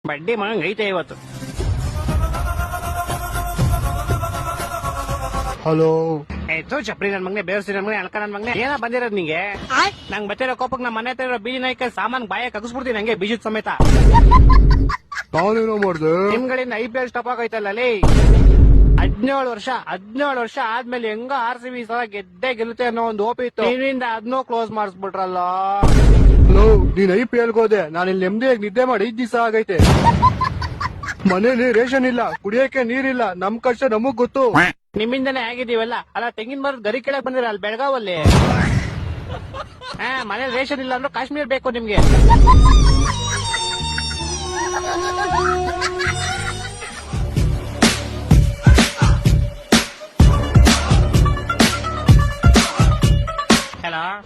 ಬಡ್ಡಿ ಮಂಗ್ ಐತೆ ಇವತ್ತು. ಹಲೋ ಆಯ್ತು ಚಪ್ರಿ ನನ್ ಮಗನೆ ಬೇರ್ಸಿ ನನ್ ಮಗನೆ ಅಳ್ಕ ನನ್ ಮಗನೆ ಏನ ಬಂದಿರೋದ್ ನಿಂಗೆ? ನಂಗ್ ಬತ್ತಿರೋ ಕೋಪಕ್ ನಮ್ಮ ಮನೆ ಹತ್ರ ಇರೋ ಬೀದಿ ನಾಯ್ಕ ಸಾಮಾನ್ ಬಾಯ ಕಗಿಸ್ಬಿಡ್ತೀನಿ ಹಂಗೆ ಬೀಜದ ಸಮೇತ. ನಾನೇನೋ ಮಾಡ್ದೆ? ನಿಮ್ಗಳಿಂದ IPL ಸ್ಟಾಪ್ ಆಗೈತಲ್ಲ ಲೇ. 17 ವರ್ಷ ಆದ್ಮೇಲೆ ಹೆಂಗ RCB ಸಲ ಗೆದ್ದೇ ಗೆಲ್ಲುತ್ತೆ ಅನ್ನೋ ಒಂದು ಓಪಿ ಇತ್ತು. ನೀವಿಂದ ಅದನ್ನೂ ಕ್ಲೋಸ್ ಮಾಡಿಸ್ಬಿಟ್ರಲ್ಲ. ಹಲೋ ನೀನ್ IPL ಹೋದೆ, ನಾನು ಇಲ್ಲಿ ನೆಮ್ಮದಿಯಾಗಿ ನಿದ್ದೆ ಮಾಡಿ 5 ದಿವಸ ಆಗೈತೆ. ಮನೇಲಿ ರೇಷನ್ ಇಲ್ಲ, ಕುಡಿಯಕ್ಕೆ ನೀರಿಲ್ಲ, ನಮ್ ಕಷ್ಟ ನಮಗ್ ಗೊತ್ತು. ನಿಮ್ಮಿಂದನೇ ಆಗಿದೀವಲ್ಲ. ಅಲ್ಲ ತೆಂಗಿನ ಮರದ ಗರಿ ಕೆಳಕ್ ಬಂದಿರ ಅಲ್ಲಿ ಬೆಳಗಾವಲ್ಲಿ. ಮನೇಲಿ ರೇಷನ್ ಇಲ್ಲ ಅಂದ್ರೆ ಕಾಶ್ಮೀರ್ ಬೇಕು ನಿಮ್ಗೆ.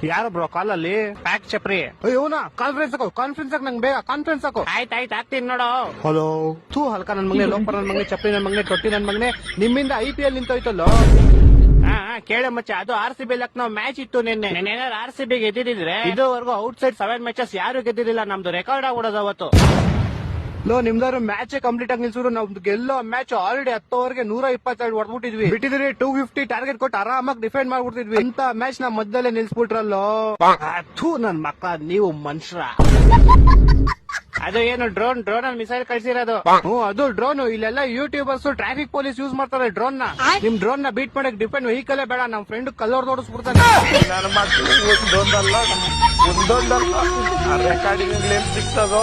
ಯಾರು ಬ್ರೋ ಕಾಲಲ್ಲಿ ಪ್ಯಾಕ್ ಚಪ್ರಿ? ಅಯ್ಯೋನಾ ಕಾನ್ಫರೆನ್ಸ್ ನಂಗೆ ಬೇಗ ಕಾನ್ಫರೆನ್ಸ್ ಹಾಕು. ಆಯ್ತಾಯ್ತು ಆಗ್ತೀನಿ ನೋಡು. ಹಲೋ ತೂ ಹಲ್ಕ ನನ್ ಮಗನೆ, ಲೋಪರ್ ನನ್ ಮಗನೆ, ಚಪ್ರಿ ನನ್ ಮಗನೆ, ತೊಟ್ಟಿ ನನ್ ಮಗನೆ, ನಿಮ್ಮಿಂದ IPL ನಿಂತೋಯ್ತಲ್ಲ. ಕೇಳ ಮಚ್ಚ, ಅದು RCB ಲಕ್ನೋ ಮ್ಯಾಚ್ ಇತ್ತು ನಿನ್ನೆ. ಏನಾದ್ರು RCB ಗೆದ್ದಿದ್ರೆ ಇದುವರೆಗೂ ಔಟ್ಸೈಡ್ 7 ಮ್ಯಾಚಸ್ ಯಾರು ಗೆದ್ದಿರಲಿಲ್ಲ. ನಮ್ದು ರೆಕಾರ್ಡ್ ಆಗ್ಬಿಡೋದು ಅವತ್ತು. ಲೋ ನಿಮ್ದಾರು ಮ್ಯಾಚ್ ಕಂಪ್ಲೀಟ್ ಆಗಿ ನಿಲ್ಸಿದ್ರು, ನಮ್ದು ಗೆಲ್ಲೋ ಮ್ಯಾಚ್ ಆಲ್ರೆಡಿ 10 ಓವರ್ಗೆ 122 ಹೊಡೆದ್ಬಿಟ್ಟಿದ್ವಿ. ಬಿಟ್ಟಿದ್ರೆ 250 ಟಾರ್ಗೆಟ್ ಕೊಟ್ಟು ಆರಾಮಾಗಿ ಡಿಫೆಂಡ್ ಮಾಡ್ಬಿಡ್ತಿದ್ವಿ. ಅಂತ ಮ್ಯಾಚ್ ನಾ ಮಧ್ಯದಲ್ಲೇ ನಿಲ್ಸ್ಬಿಟ್ರಲ್ಲೋ. ಥೂ ನನ್ ಮಕ್ಕ, ನೀವು ಮನುಷ್ಯರ. ಅದು ಏನು ಡ್ರೋನ್ ಅಲ್ಲಿ ಮಿಸೈಲ್ ಕಳ್ಸಿರೋದು? ಅದು ಡ್ರೋನ್. ಇಲ್ಲೆಲ್ಲ ಯೂಟ್ಯೂಬರ್ಸ್ ಟ್ರಾಫಿಕ್ ಪೊಲೀಸ್ ಯೂಸ್ ಮಾಡ್ತಾರೆ ಡ್ರೋನ್ ನ. ನಿಮ್ ಡ್ರೋನ್ ನ ಬೀಟ್ ಮಾಡಕ್ ಡಿಫೆಂಡ್ ವೆಹಿಕಲ್ ಬೇಡ, ನಮ್ ಫ್ರೆಂಡ್ ಕಲ್ಲೋರ್ ನೋಡಿಸ್ಬಿಡ್ತಾನೆ. ಒಂದೊಂದಲ್ಲ ರೆಕಾರ್ಡಿಂಗ್ ಸಿಗ್ತದೋ